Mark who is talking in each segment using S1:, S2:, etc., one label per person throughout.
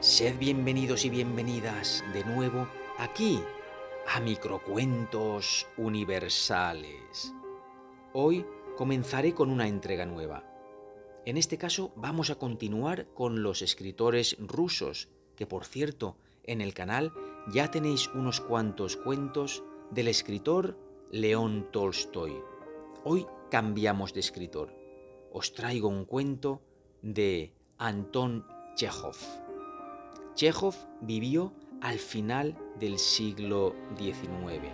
S1: Sed bienvenidos y bienvenidas de nuevo aquí a Microcuentos Universales. Hoy comenzaré con una entrega nueva. En este caso vamos a continuar con los escritores rusos, que por cierto, en el canal ya tenéis unos cuantos cuentos del escritor León Tolstoy. Hoy cambiamos de escritor. Os traigo un cuento de Anton Chejov. Chejov vivió al final del siglo XIX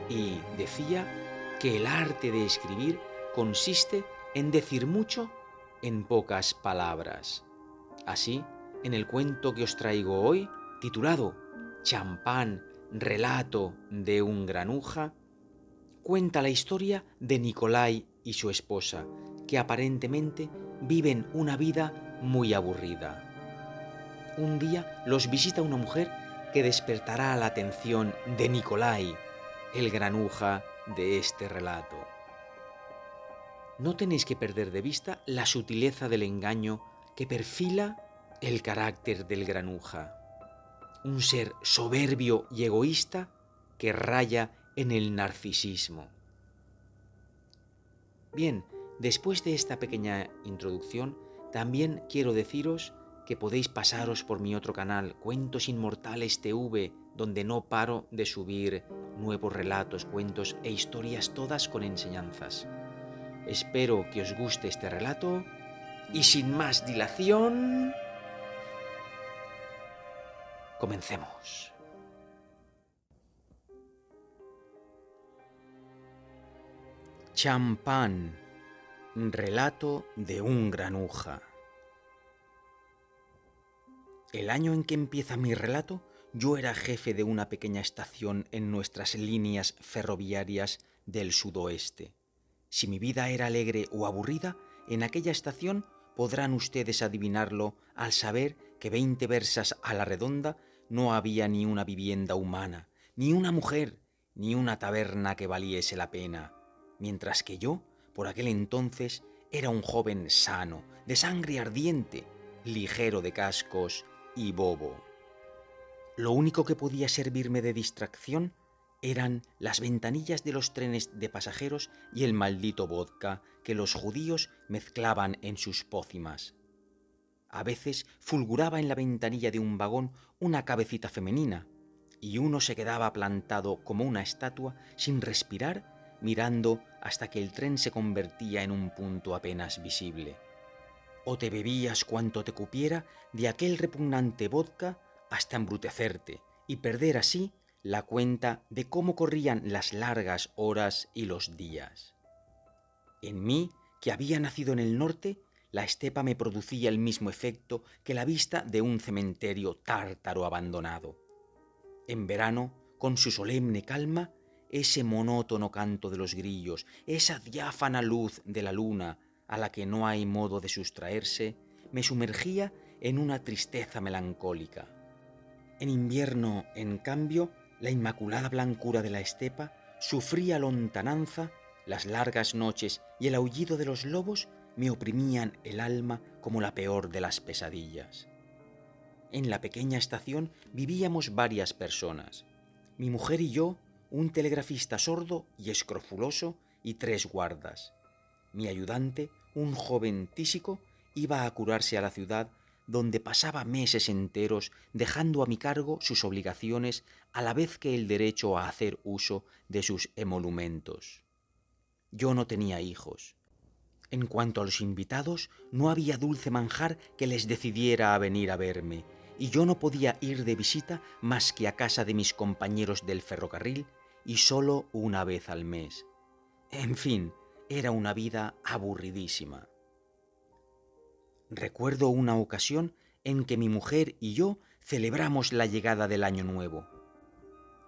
S1: y decía que el arte de escribir consiste en decir mucho en pocas palabras. Así, en el cuento que os traigo hoy, titulado Champán, relato de un granuja, cuenta la historia de Nikolai y su esposa, que aparentemente viven una vida muy aburrida. Un día los visita una mujer que despertará la atención de Nikolai, el granuja de este relato. No tenéis que perder de vista la sutileza del engaño que perfila el carácter del granuja. Un ser soberbio y egoísta que raya en el narcisismo. Bien, después de esta pequeña introducción, también quiero deciros que podéis pasaros por mi otro canal, Cuentos Inmortales TV, donde no paro de subir nuevos relatos, cuentos e historias todas con enseñanzas. Espero que os guste este relato y sin más dilación, comencemos. Champán, relato de un granuja. El año en que empieza mi relato, yo era jefe de una pequeña estación en nuestras líneas ferroviarias del sudoeste. Si mi vida era alegre o aburrida, en aquella estación podrán ustedes adivinarlo al saber que 20 versas a la redonda no había ni una vivienda humana, ni una mujer, ni una taberna que valiese la pena, mientras que yo, por aquel entonces, era un joven sano, de sangre ardiente, ligero de cascos y bobo. Lo único que podía servirme de distracción eran las ventanillas de los trenes de pasajeros y el maldito vodka que los judíos mezclaban en sus pócimas. A veces fulguraba en la ventanilla de un vagón una cabecita femenina, y uno se quedaba plantado como una estatua sin respirar, mirando hasta que el tren se convertía en un punto apenas visible. O te bebías cuanto te cupiera de aquel repugnante vodka hasta embrutecerte y perder así la cuenta de cómo corrían las largas horas y los días. En mí, que había nacido en el norte, la estepa me producía el mismo efecto que la vista de un cementerio tártaro abandonado. En verano, con su solemne calma, ese monótono canto de los grillos, esa diáfana luz de la luna, a la que no hay modo de sustraerse, me sumergía en una tristeza melancólica. En invierno, en cambio, la inmaculada blancura de la estepa sufría lontananza, las largas noches y el aullido de los lobos me oprimían el alma como la peor de las pesadillas. En la pequeña estación vivíamos varias personas. Mi mujer y yo, un telegrafista sordo y escrofuloso y 3 guardas. Mi ayudante, un joven tísico, iba a curarse a la ciudad, donde pasaba meses enteros dejando a mi cargo sus obligaciones a la vez que el derecho a hacer uso de sus emolumentos. Yo no tenía hijos. En cuanto a los invitados, no había dulce manjar que les decidiera a venir a verme, y yo no podía ir de visita más que a casa de mis compañeros del ferrocarril, y solo una vez al mes. En fin, era una vida aburridísima. Recuerdo una ocasión en que mi mujer y yo celebramos la llegada del Año Nuevo.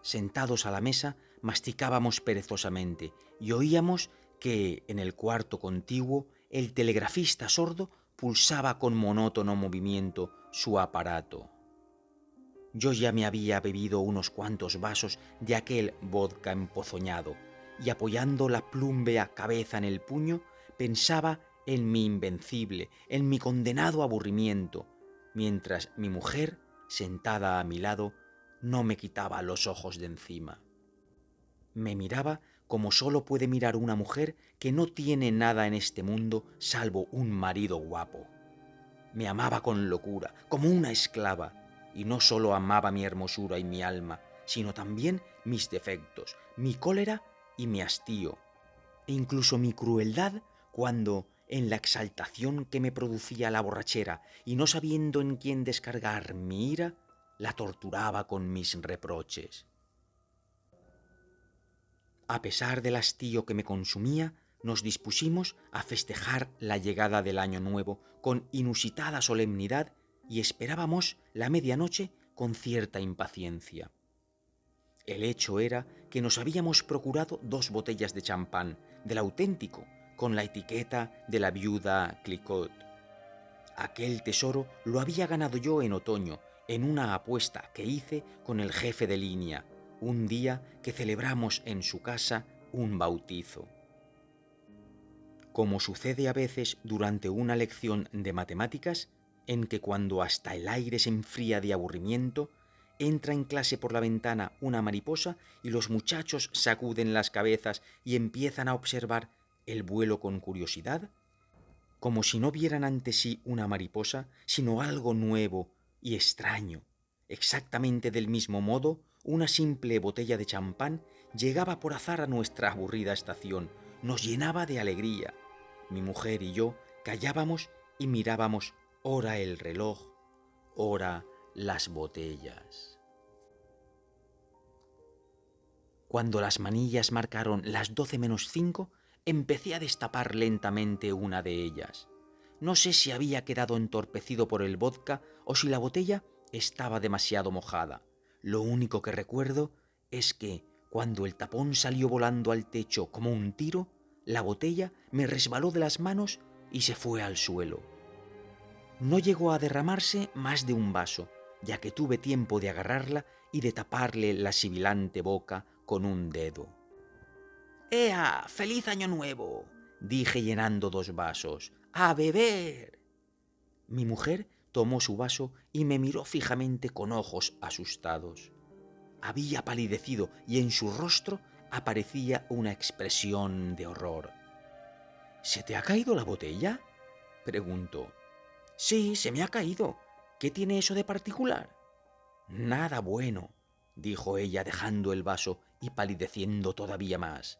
S1: Sentados a la mesa, masticábamos perezosamente y oíamos que, en el cuarto contiguo, el telegrafista sordo pulsaba con monótono movimiento su aparato. Yo ya me había bebido unos cuantos vasos de aquel vodka empozoñado, y apoyando la plúmbea cabeza en el puño, pensaba en mi invencible, en mi condenado aburrimiento, mientras mi mujer, sentada a mi lado, no me quitaba los ojos de encima. Me miraba como solo puede mirar una mujer que no tiene nada en este mundo salvo un marido guapo. Me amaba con locura, como una esclava, y no solo amaba mi hermosura y mi alma, sino también mis defectos, mi cólera y mi hastío, e incluso mi crueldad cuando, en la exaltación que me producía la borrachera y no sabiendo en quién descargar mi ira, la torturaba con mis reproches. A pesar del hastío que me consumía, nos dispusimos a festejar la llegada del Año Nuevo con inusitada solemnidad y esperábamos la medianoche con cierta impaciencia. El hecho era que nos habíamos procurado 2 botellas de champán, del auténtico, con la etiqueta de la viuda Clicquot. Aquel tesoro lo había ganado yo en otoño, en una apuesta que hice con el jefe de línea, un día que celebramos en su casa un bautizo. Como sucede a veces durante una lección de matemáticas, en que cuando hasta el aire se enfría de aburrimiento, entra en clase por la ventana una mariposa y los muchachos sacuden las cabezas y empiezan a observar el vuelo con curiosidad, como si no vieran ante sí una mariposa, sino algo nuevo y extraño. Exactamente del mismo modo, una simple botella de champán llegaba por azar a nuestra aburrida estación, nos llenaba de alegría. Mi mujer y yo callábamos y mirábamos ora el reloj, ora las botellas. Cuando las manillas marcaron las 12:05, empecé a destapar lentamente una de ellas. No sé si había quedado entorpecido por el vodka o si la botella estaba demasiado mojada. Lo único que recuerdo es que, cuando el tapón salió volando al techo como un tiro, la botella me resbaló de las manos y se fue al suelo. No llegó a derramarse más de un vaso, ya que tuve tiempo de agarrarla y de taparle la sibilante boca con un dedo. ¡Ea! ¡Feliz Año Nuevo!, dije llenando 2 vasos. ¡A beber! Mi mujer tomó su vaso y me miró fijamente con ojos asustados. Había palidecido y en su rostro aparecía una expresión de horror. ¿Se te ha caído la botella?, preguntó. Sí, se me ha caído. ¿Qué tiene eso de particular? Nada bueno, dijo ella dejando el vaso y palideciendo todavía más.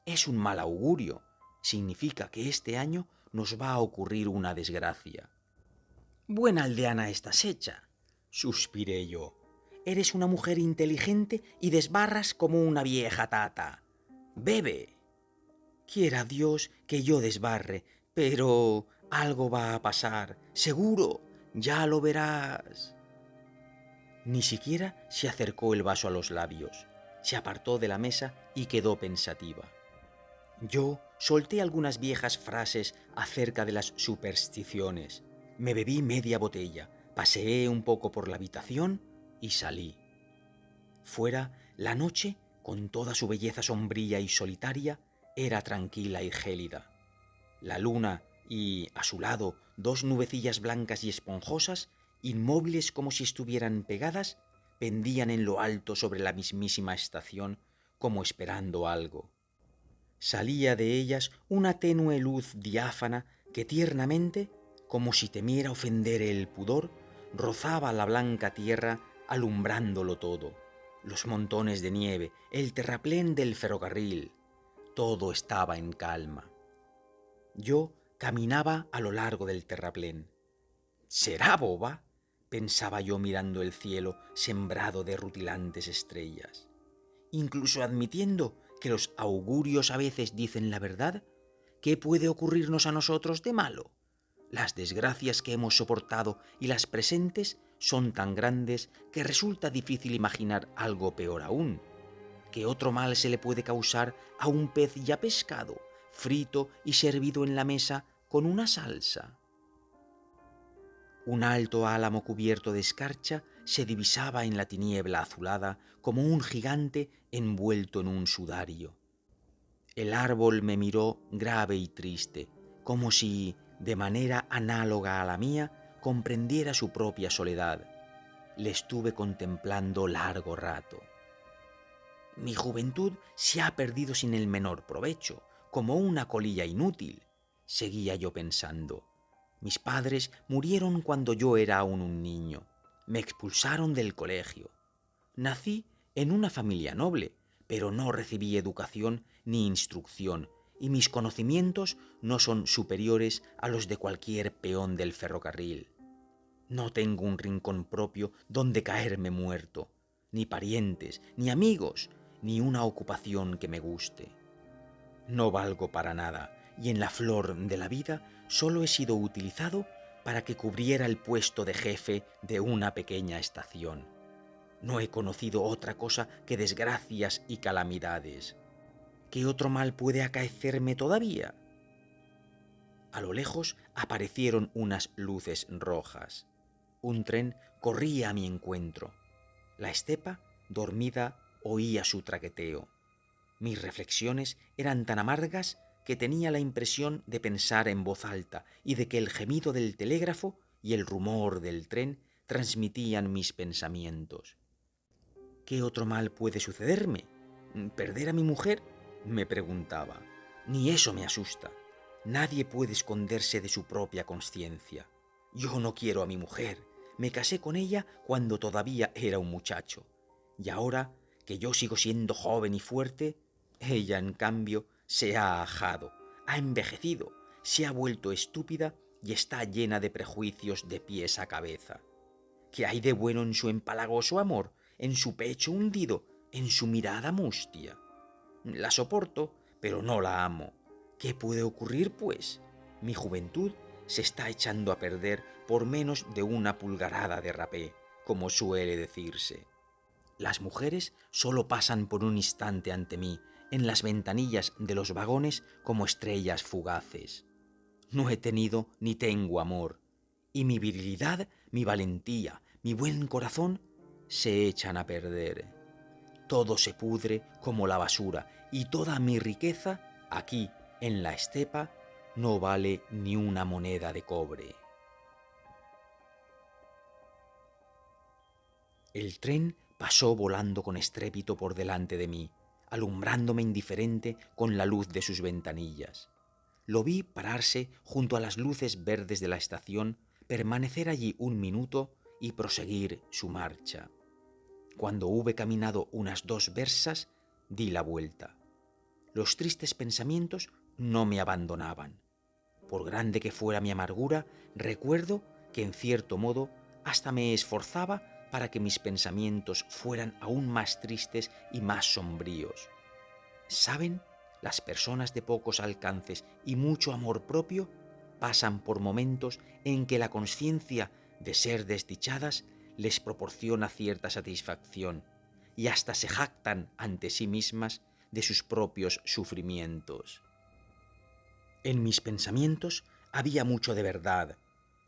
S1: Es un mal augurio. Significa que este año nos va a ocurrir una desgracia. Buena aldeana estás hecha, suspiré yo. Eres una mujer inteligente y desbarras como una vieja tata. Bebe. Quiera Dios que yo desbarre, pero algo va a pasar, seguro, ya lo verás. Ni siquiera se acercó el vaso a los labios. Se apartó de la mesa y quedó pensativa. Yo solté algunas viejas frases acerca de las supersticiones. Me bebí media botella, paseé un poco por la habitación y salí. Fuera, la noche, con toda su belleza sombría y solitaria, era tranquila y gélida. La luna y, a su lado, 2 nubecillas blancas y esponjosas, inmóviles como si estuvieran pegadas, pendían en lo alto sobre la mismísima estación, como esperando algo. Salía de ellas una tenue luz diáfana que tiernamente, como si temiera ofender el pudor, rozaba la blanca tierra alumbrándolo todo. Los montones de nieve, el terraplén del ferrocarril, todo estaba en calma. Yo caminaba a lo largo del terraplén. ¿Será boba?, pensaba yo mirando el cielo sembrado de rutilantes estrellas. Incluso admitiendo que los augurios a veces dicen la verdad, ¿qué puede ocurrirnos a nosotros de malo? Las desgracias que hemos soportado y las presentes son tan grandes que resulta difícil imaginar algo peor aún. ¿Qué otro mal se le puede causar a un pez ya pescado, frito y servido en la mesa con una salsa? Un alto álamo cubierto de escarcha se divisaba en la tiniebla azulada como un gigante envuelto en un sudario. El árbol me miró grave y triste, como si, de manera análoga a la mía, comprendiera su propia soledad. Le estuve contemplando largo rato. Mi juventud se ha perdido sin el menor provecho, como una colilla inútil, seguía yo pensando. Mis padres murieron cuando yo era aún un niño. Me expulsaron del colegio. Nací en una familia noble, pero no recibí educación ni instrucción, y mis conocimientos no son superiores a los de cualquier peón del ferrocarril. No tengo un rincón propio donde caerme muerto, ni parientes, ni amigos, ni una ocupación que me guste. No valgo para nada, y en la flor de la vida solo he sido utilizado para que cubriera el puesto de jefe de una pequeña estación. No he conocido otra cosa que desgracias y calamidades. ¿Qué otro mal puede acaecerme todavía? A lo lejos aparecieron unas luces rojas. Un tren corría a mi encuentro. La estepa, dormida, oía su traqueteo. Mis reflexiones eran tan amargas que tenía la impresión de pensar en voz alta y de que el gemido del telégrafo y el rumor del tren transmitían mis pensamientos. ¿Qué otro mal puede sucederme? ¿Perder a mi mujer? Me preguntaba. Ni eso me asusta. Nadie puede esconderse de su propia conciencia. Yo no quiero a mi mujer. Me casé con ella cuando todavía era un muchacho. Y ahora, que yo sigo siendo joven y fuerte, ella, en cambio, se ha ajado, ha envejecido, se ha vuelto estúpida y está llena de prejuicios de pies a cabeza. ¿Qué hay de bueno en su empalagoso amor, en su pecho hundido, en su mirada mustia? La soporto, pero no la amo. ¿Qué puede ocurrir, pues? Mi juventud se está echando a perder por menos de una pulgarada de rapé, como suele decirse. Las mujeres solo pasan por un instante ante mí, en las ventanillas de los vagones como estrellas fugaces. No he tenido ni tengo amor, y mi virilidad, mi valentía, mi buen corazón se echan a perder. Todo se pudre como la basura, y toda mi riqueza, aquí, en la estepa, no vale ni una moneda de cobre. El tren pasó volando con estrépito por delante de mí, alumbrándome indiferente con la luz de sus ventanillas. Lo vi pararse junto a las luces verdes de la estación, permanecer allí un minuto y proseguir su marcha. Cuando hube caminado unas 2 versas, di la vuelta. Los tristes pensamientos no me abandonaban. Por grande que fuera mi amargura, recuerdo que en cierto modo hasta me esforzaba para que mis pensamientos fueran aún más tristes y más sombríos. ¿Saben? Las personas de pocos alcances y mucho amor propio pasan por momentos en que la conciencia de ser desdichadas les proporciona cierta satisfacción y hasta se jactan ante sí mismas de sus propios sufrimientos. En mis pensamientos había mucho de verdad,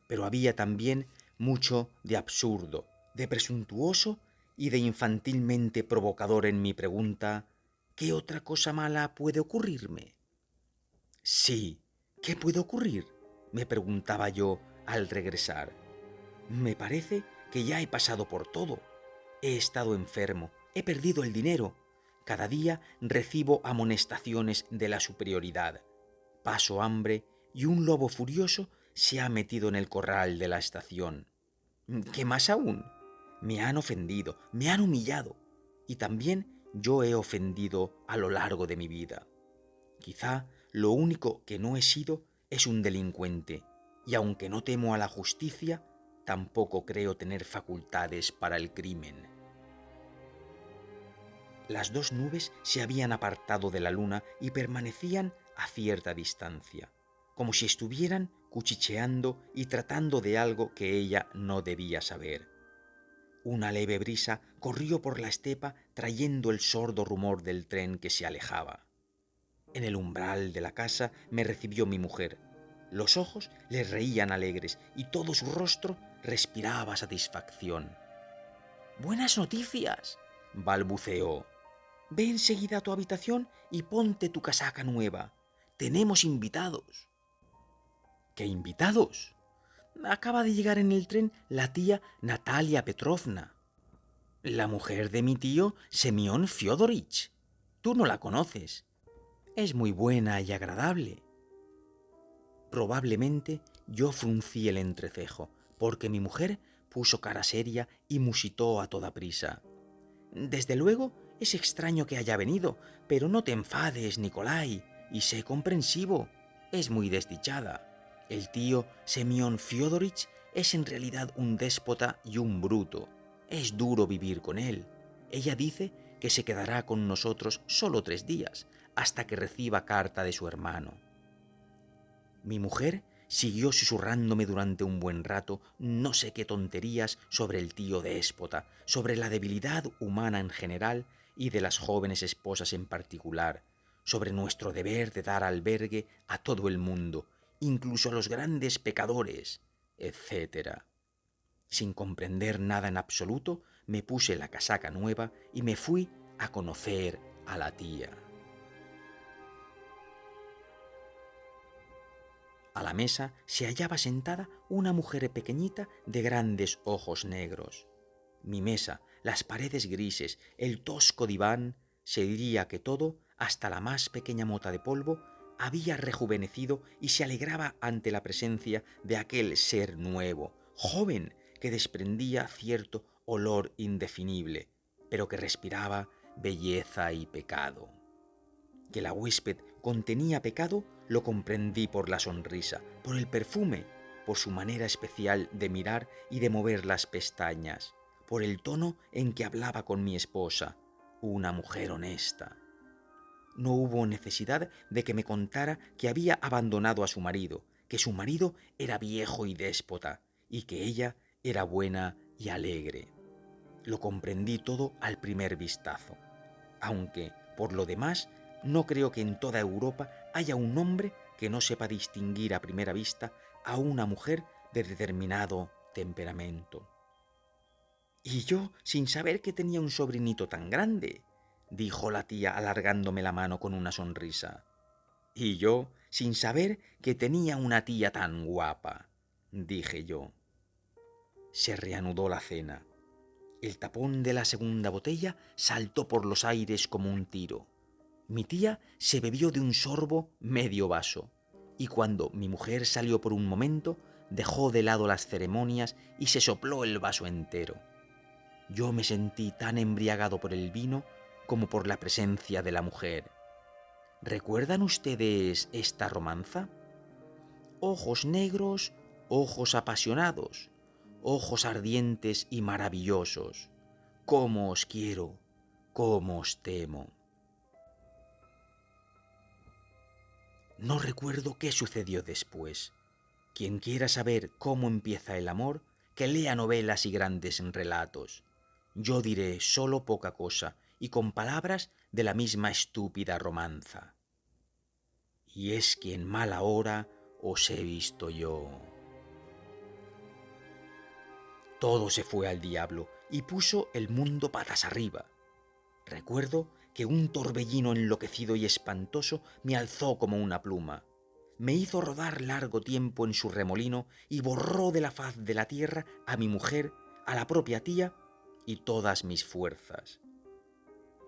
S1: pero había también mucho de absurdo, de presuntuoso y de infantilmente provocador en mi pregunta: ¿qué otra cosa mala puede ocurrirme? Sí, ¿qué puede ocurrir?, me preguntaba yo al regresar. Me parece que ya he pasado por todo. He estado enfermo, he perdido el dinero. Cada día recibo amonestaciones de la superioridad. Paso hambre y un lobo furioso se ha metido en el corral de la estación. ¿Qué más aún? Me han ofendido, me han humillado, y también yo he ofendido a lo largo de mi vida. Quizá lo único que no he sido es un delincuente, y aunque no temo a la justicia, tampoco creo tener facultades para el crimen. Las 2 nubes se habían apartado de la luna y permanecían a cierta distancia, como si estuvieran cuchicheando y tratando de algo que ella no debía saber. Una leve brisa corrió por la estepa trayendo el sordo rumor del tren que se alejaba. En el umbral de la casa me recibió mi mujer. Los ojos le reían alegres y todo su rostro respiraba satisfacción. «¡Buenas noticias!», balbuceó. «Ve enseguida a tu habitación y ponte tu casaca nueva. Tenemos invitados». «¿Qué invitados?». Acaba de llegar en el tren la tía Natalia Petrovna, la mujer de mi tío Semyon Fyodorovich. Tú no la conoces. Es muy buena y agradable. Probablemente yo fruncí el entrecejo, porque mi mujer puso cara seria y musitó a toda prisa. Desde luego, es extraño que haya venido, pero no te enfades, Nikolai, y sé comprensivo. Es muy desdichada. El tío Semyon Fyodorovich es en realidad un déspota y un bruto. Es duro vivir con él. Ella dice que se quedará con nosotros solo 3 días, hasta que reciba carta de su hermano. Mi mujer siguió susurrándome durante un buen rato no sé qué tonterías sobre el tío déspota, sobre la debilidad humana en general y de las jóvenes esposas en particular, sobre nuestro deber de dar albergue a todo el mundo, incluso a los grandes pecadores, etc. Sin comprender nada en absoluto, me puse la casaca nueva y me fui a conocer a la tía. A la mesa se hallaba sentada una mujer pequeñita de grandes ojos negros. Mi mesa, las paredes grises, el tosco diván, se diría que todo, hasta la más pequeña mota de polvo, había rejuvenecido y se alegraba ante la presencia de aquel ser nuevo, joven, que desprendía cierto olor indefinible, pero que respiraba belleza y pecado. Que la huésped contenía pecado lo comprendí por la sonrisa, por el perfume, por su manera especial de mirar y de mover las pestañas, por el tono en que hablaba con mi esposa, una mujer honesta. No hubo necesidad de que me contara que había abandonado a su marido, que su marido era viejo y déspota, y que ella era buena y alegre. Lo comprendí todo al primer vistazo, aunque, por lo demás, no creo que en toda Europa haya un hombre que no sepa distinguir a primera vista a una mujer de determinado temperamento. Y yo, sin saber que tenía un sobrinito tan grande, dijo la tía alargándome la mano con una sonrisa. Y yo, sin saber que tenía una tía tan guapa, dije yo. Se reanudó la cena. El tapón de la segunda botella saltó por los aires como un tiro. Mi tía se bebió de un sorbo medio vaso, y cuando mi mujer salió por un momento, dejó de lado las ceremonias y se sopló el vaso entero. Yo me sentí tan embriagado por el vino como por la presencia de la mujer. ¿Recuerdan ustedes esta romanza? Ojos negros, ojos apasionados, ojos ardientes y maravillosos. ¿Cómo os quiero? ¿Cómo os temo? No recuerdo qué sucedió después. Quien quiera saber cómo empieza el amor, que lea novelas y grandes relatos. Yo diré solo poca cosa y con palabras de la misma estúpida romanza. Y es que en mala hora os he visto yo. Todo se fue al diablo y puso el mundo patas arriba. Recuerdo que un torbellino enloquecido y espantoso me alzó como una pluma. Me hizo rodar largo tiempo en su remolino y borró de la faz de la tierra a mi mujer, a la propia tía y todas mis fuerzas.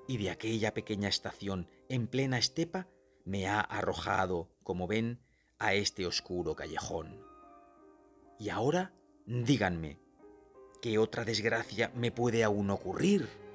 S1: Y de aquella pequeña estación en plena estepa me ha arrojado, como ven, a este oscuro callejón. Y ahora, díganme, ¿qué otra desgracia me puede aún ocurrir?